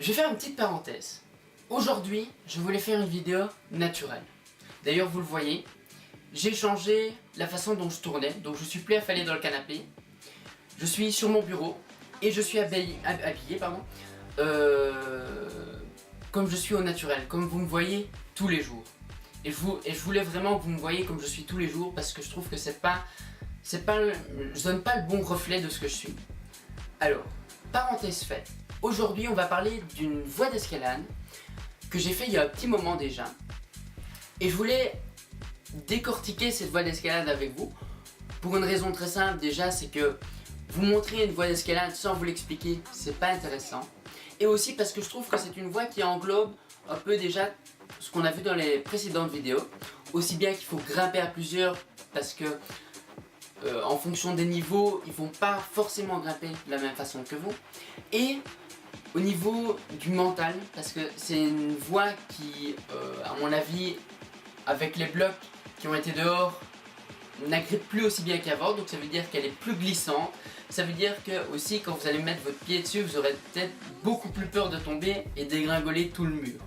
Je vais faire une petite parenthèse. Aujourd'hui, je voulais faire une vidéo naturelle. D'ailleurs, vous le voyez, j'ai changé la façon dont je tournais. Donc je suis plus affalé dans le canapé. Je suis sur mon bureau et je suis habillé comme je suis au naturel, comme vous me voyez tous les jours. Et je voulais vraiment que vous me voyez comme je suis tous les jours parce que je trouve que je donne pas le bon reflet de ce que je suis. Alors, parenthèse faite. Aujourd'hui, on va parler d'une voie d'escalade que j'ai fait il y a un petit moment déjà. Et je voulais décortiquer cette voie d'escalade avec vous pour une raison très simple. Déjà, c'est que vous montrer une voie d'escalade sans vous l'expliquer, c'est pas intéressant. Et aussi parce que je trouve que c'est une voie qui englobe un peu déjà ce qu'on a vu dans les précédentes vidéos. Aussi bien qu'il faut grimper à plusieurs parce que en fonction des niveaux, ils vont pas forcément grimper de la même façon que vous. Et au niveau du mental, parce que c'est une voie qui, à mon avis, avec les blocs qui ont été dehors, n'agrippe plus aussi bien qu'avant, donc ça veut dire qu'elle est plus glissante. Ça veut dire que aussi quand vous allez mettre votre pied dessus, vous aurez peut-être beaucoup plus peur de tomber et dégringoler tout le mur.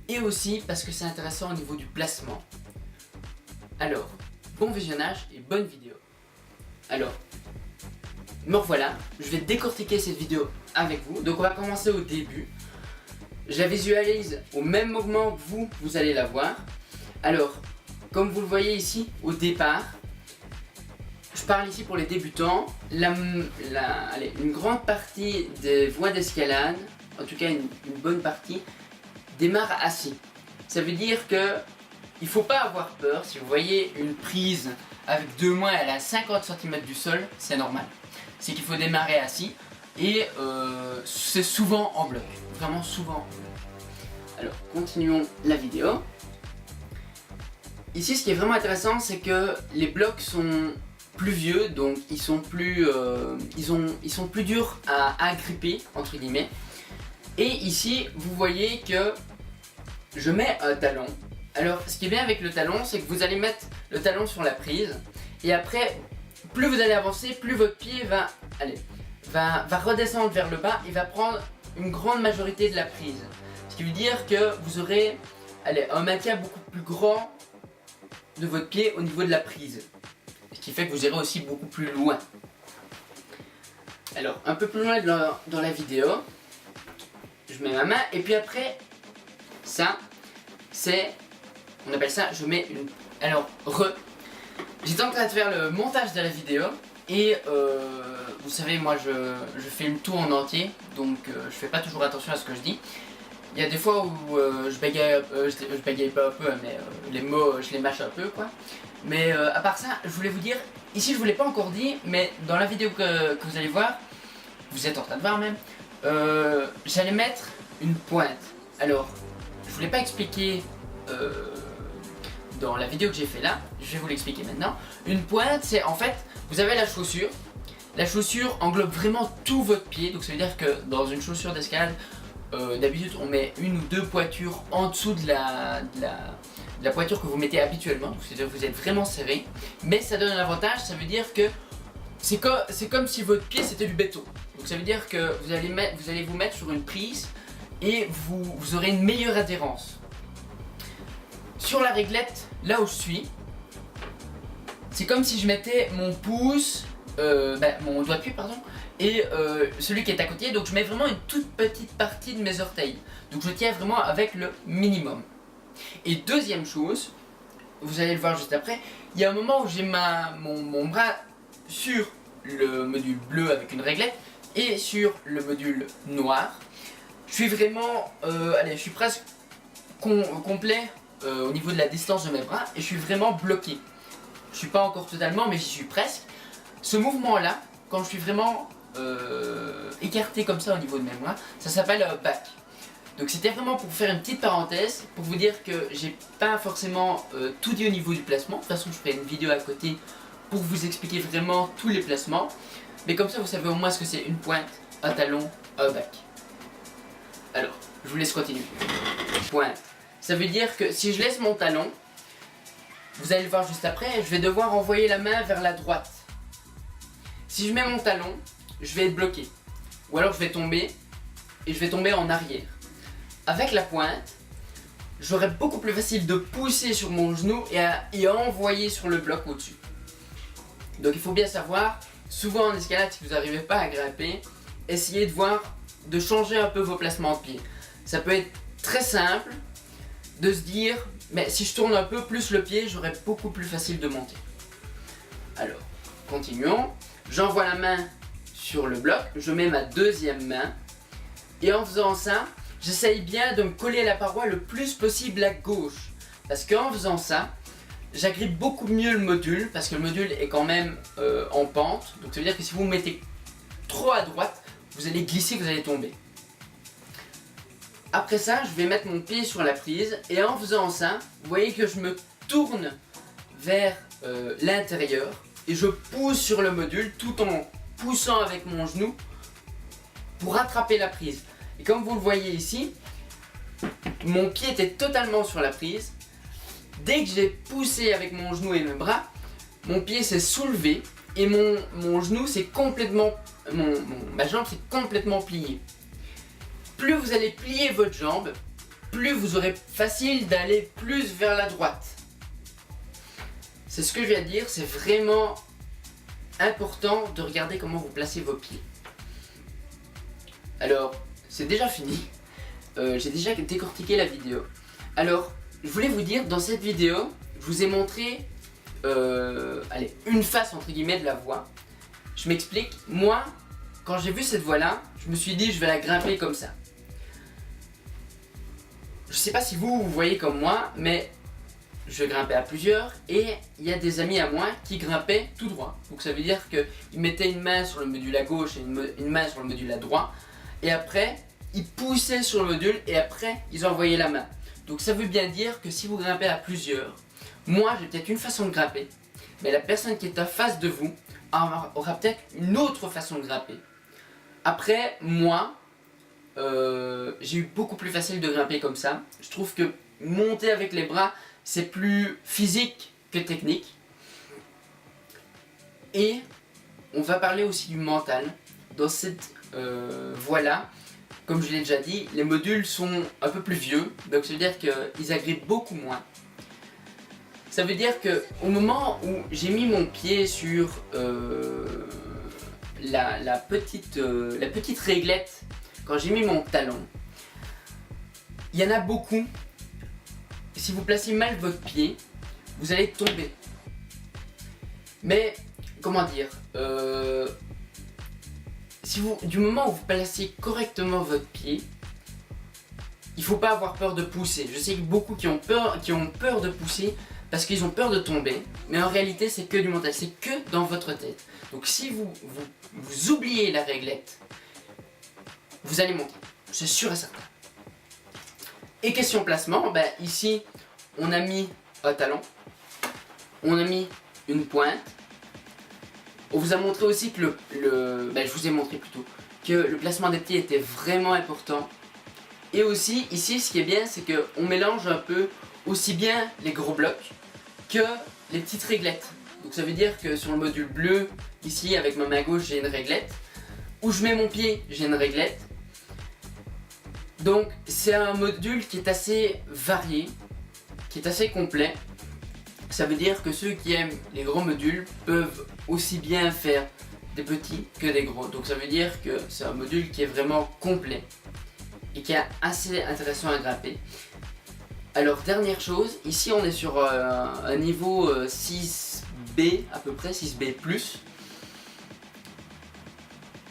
Et aussi parce que c'est intéressant au niveau du placement. Alors, bon visionnage et bonne vidéo. Alors, me revoilà, je vais décortiquer cette vidéo avec vous. Donc on va commencer au début. Je la visualise au même moment que vous allez la voir. Alors, comme vous le voyez ici, au départ, je parle ici pour les débutants. Allez, une grande partie des voies d'escalade, en tout cas une bonne partie, démarre assis. Ça veut dire que il ne faut pas avoir peur. Si vous voyez une prise avec deux mains, elle est à 50 cm du sol, c'est normal. C'est qu'il faut démarrer assis et c'est souvent en bloc, vraiment souvent en bloc. Alors, continuons la vidéo. Ici, ce qui est vraiment intéressant, c'est que les blocs sont plus vieux, donc ils sont plus durs à agripper, entre guillemets. Et ici, vous voyez que je mets un talon. Alors, ce qui est bien avec le talon, c'est que vous allez mettre le talon sur la prise. Et après, plus vous allez avancer, plus votre pied va redescendre vers le bas et va prendre une grande majorité de la prise. Ce qui veut dire que vous aurez un maintien beaucoup plus grand de votre pied au niveau de la prise. Ce qui fait que vous irez aussi beaucoup plus loin. Alors, un peu plus loin dans la vidéo, je mets ma main et puis après, ça, c'est, on appelle ça, je mets une... Alors, j'étais en train de faire le montage de la vidéo et vous savez, moi je filme tout en entier, donc je fais pas toujours attention à ce que je dis. Il y a des fois où je bégaye pas un peu, mais les mots je les mâche un peu quoi. Mais à part ça, je voulais vous dire, ici je vous l'ai pas encore dit, mais dans la vidéo que vous allez voir, vous êtes en train de voir même, j'allais mettre une pointe. Alors, je voulais pas expliquer dans la vidéo que j'ai fait là, je vais vous l'expliquer maintenant. Une pointe, c'est en fait, vous avez la chaussure. La chaussure englobe vraiment tout votre pied, donc ça veut dire que dans une chaussure d'escalade, d'habitude on met une ou deux pointures en dessous de la pointure que vous mettez habituellement, donc c'est-à-dire que vous êtes vraiment serré. Mais ça donne un avantage, ça veut dire que c'est comme si votre pied c'était du béton. Donc ça veut dire que vous allez vous mettre sur une prise et vous aurez une meilleure adhérence. Sur la réglette, là où je suis, c'est comme si je mettais mon pouce, mon doigt de pied pardon, et celui qui est à côté, donc je mets vraiment une toute petite partie de mes orteils. Donc je tiens vraiment avec le minimum. Et deuxième chose, vous allez le voir juste après, il y a un moment où j'ai mon bras sur le module bleu avec une réglette et sur le module noir. Je suis vraiment, je suis presque complet au niveau de la distance de mes bras et je suis vraiment bloqué. Je suis pas encore totalement, mais j'y suis presque. Ce mouvement là, quand je suis vraiment écarté comme ça au niveau de mes bras, ça s'appelle un back. Donc c'était vraiment pour faire une petite parenthèse, pour vous dire que j'ai pas forcément tout dit au niveau du placement. De toute façon je ferai une vidéo à côté pour vous expliquer vraiment tous les placements. Mais comme ça vous savez au moins ce que c'est une pointe, un talon, un back. Alors, je vous laisse continuer. Pointe. Ça veut dire que si je laisse mon talon, vous allez le voir juste après, je vais devoir envoyer la main vers la droite. Si je mets mon talon, je vais être bloqué. Ou alors je vais tomber et je vais tomber en arrière. Avec la pointe, j'aurai beaucoup plus facile de pousser sur mon genou et à envoyer sur le bloc au-dessus. Donc il faut bien savoir, souvent en escalade, si vous n'arrivez pas à grimper, essayez de changer un peu vos placements de pied. Ça peut être très simple de se dire, mais si je tourne un peu plus le pied, j'aurai beaucoup plus facile de monter. Alors, continuons. J'envoie la main sur le bloc, je mets ma deuxième main, et en faisant ça, j'essaye bien de me coller à la paroi le plus possible à gauche. Parce qu'en faisant ça, j'agrippe beaucoup mieux le module, parce que le module est quand même en pente. Donc ça veut dire que si vous vous mettez trop à droite, vous allez glisser, vous allez tomber. Après ça, je vais mettre mon pied sur la prise, et en faisant ça, vous voyez que je me tourne vers l'intérieur, et je pousse sur le module tout en poussant avec mon genou pour rattraper la prise. Et comme vous le voyez ici, mon pied était totalement sur la prise. Dès que j'ai poussé avec mon genou et mes bras, mon pied s'est soulevé et mon genou s'est complètement, ma jambe s'est complètement pliée. Plus vous allez plier votre jambe, plus vous aurez facile d'aller plus vers la droite. C'est ce que je viens de dire, c'est vraiment important de regarder comment vous placez vos pieds. Alors, c'est déjà fini. J'ai déjà décortiqué la vidéo. Alors, je voulais vous dire, dans cette vidéo, je vous ai montré une face entre guillemets de la voie. Je m'explique. Moi, quand j'ai vu cette voie-là, je me suis dit je vais la grimper comme ça. Je sais pas si vous voyez comme moi, mais je grimpais à plusieurs et il y a des amis à moi qui grimpaient tout droit. Donc ça veut dire qu'ils mettaient une main sur le module à gauche et une main sur le module à droite. Et après, ils poussaient sur le module et après, ils envoyaient la main. Donc ça veut bien dire que si vous grimpez à plusieurs, moi j'ai peut-être une façon de grimper, mais la personne qui est en face de vous aura peut-être une autre façon de grimper. Après, moi, j'ai eu beaucoup plus facile de grimper comme ça. Je trouve que monter avec les bras, c'est plus physique que technique. Et on va parler aussi du mental. Dans cette voie-là, comme je l'ai déjà dit, les modules sont un peu plus vieux, donc ça veut dire qu'ils agrippent beaucoup moins. Ça veut dire qu'au moment où j'ai mis mon pied sur la petite réglette, quand j'ai mis mon talon, il y en a beaucoup. Si vous placez mal votre pied, vous allez tomber. Mais, comment dire, du moment où vous placez correctement votre pied, il ne faut pas avoir peur de pousser. Je sais que beaucoup qui ont peur de pousser parce qu'ils ont peur de tomber, mais en réalité c'est que du mental, c'est que dans votre tête. Donc si vous oubliez la réglette, vous allez monter, c'est sûr et certain. Et question placement, ici on a mis un talon, on a mis une pointe. On vous a montré aussi que je vous ai montré plutôt que le placement des pieds était vraiment important. Et aussi ici ce qui est bien, c'est qu'on mélange un peu aussi bien les gros blocs que les petites réglettes. Donc ça veut dire que sur le module bleu, ici avec ma main gauche j'ai une réglette. Où je mets mon pied, j'ai une réglette. Donc c'est un module qui est assez varié, qui est assez complet. Ça veut dire que ceux qui aiment les gros modules peuvent aussi bien faire des petits que des gros. Donc ça veut dire que c'est un module qui est vraiment complet et qui est assez intéressant à grimper. Alors dernière chose, ici on est sur un niveau 6B à peu près, 6B+.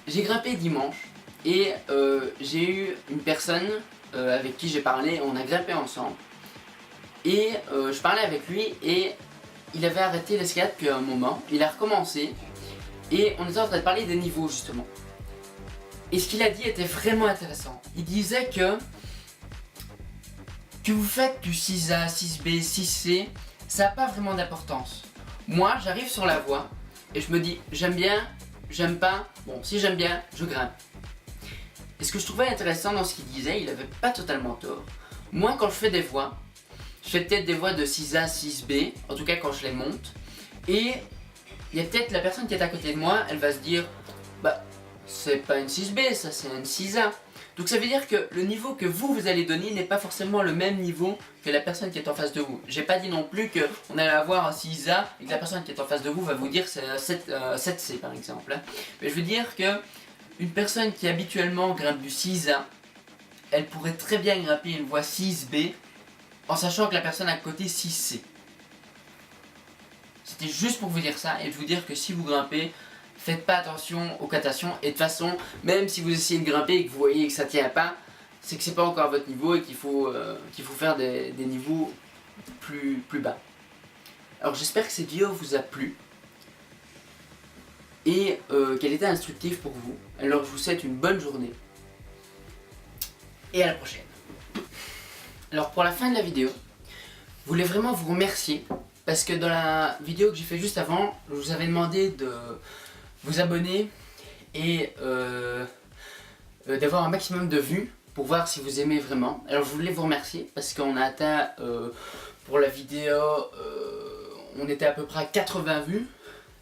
J'ai grimpé dimanche et j'ai eu une personne avec qui j'ai parlé, on a grimpé ensemble. Et je parlais avec lui et il avait arrêté l'escalade depuis un moment, il a recommencé et on était en train de parler des niveaux justement. Et ce qu'il a dit était vraiment intéressant. Il disait que vous faites du 6A, 6B, 6C, ça n'a pas vraiment d'importance. Moi j'arrive sur la voie et je me dis j'aime bien, j'aime pas, bon si j'aime bien, je grimpe. Et ce que je trouvais intéressant dans ce qu'il disait, il avait pas totalement tort. Moi quand je fais des voies, je fais peut-être des voies de 6A, 6B, en tout cas quand je les monte. Et il y a peut-être la personne qui est à côté de moi, elle va se dire, bah c'est pas une 6B, ça c'est une 6A. Donc ça veut dire que le niveau que vous allez donner n'est pas forcément le même niveau que la personne qui est en face de vous. J'ai pas dit non plus qu'on allait avoir un 6A et que la personne qui est en face de vous va vous dire c'est un 7C par exemple. Hein. Mais je veux dire que une personne qui habituellement grimpe du 6A, elle pourrait très bien grimper une voie 6B en sachant que la personne à côté 6C. C'était juste pour vous dire ça et de vous dire que si vous grimpez, faites pas attention aux catations et de toute façon, même si vous essayez de grimper et que vous voyez que ça tient pas, c'est que c'est pas encore votre niveau et qu'il faut faire des niveaux plus bas. Alors j'espère que cette vidéo vous a plu et qu'elle était instructive pour vous. Alors je vous souhaite une bonne journée et à la prochaine. Alors pour la fin de la vidéo, je voulais vraiment vous remercier parce que dans la vidéo que j'ai fait juste avant, je vous avais demandé de vous abonner et d'avoir un maximum de vues pour voir si vous aimez vraiment. Alors je voulais vous remercier parce qu'on a atteint pour la vidéo, on était à peu près à 80 vues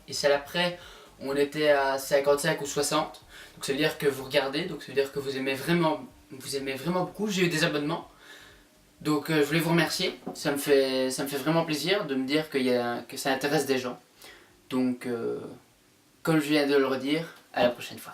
et celle après on était à 55 ou 60. Donc ça veut dire que vous regardez, donc ça veut dire que vous aimez vraiment beaucoup. J'ai eu des abonnements. Donc je voulais vous remercier, ça me fait vraiment plaisir de me dire que ça intéresse des gens. Donc comme je viens de le redire, à la prochaine fois.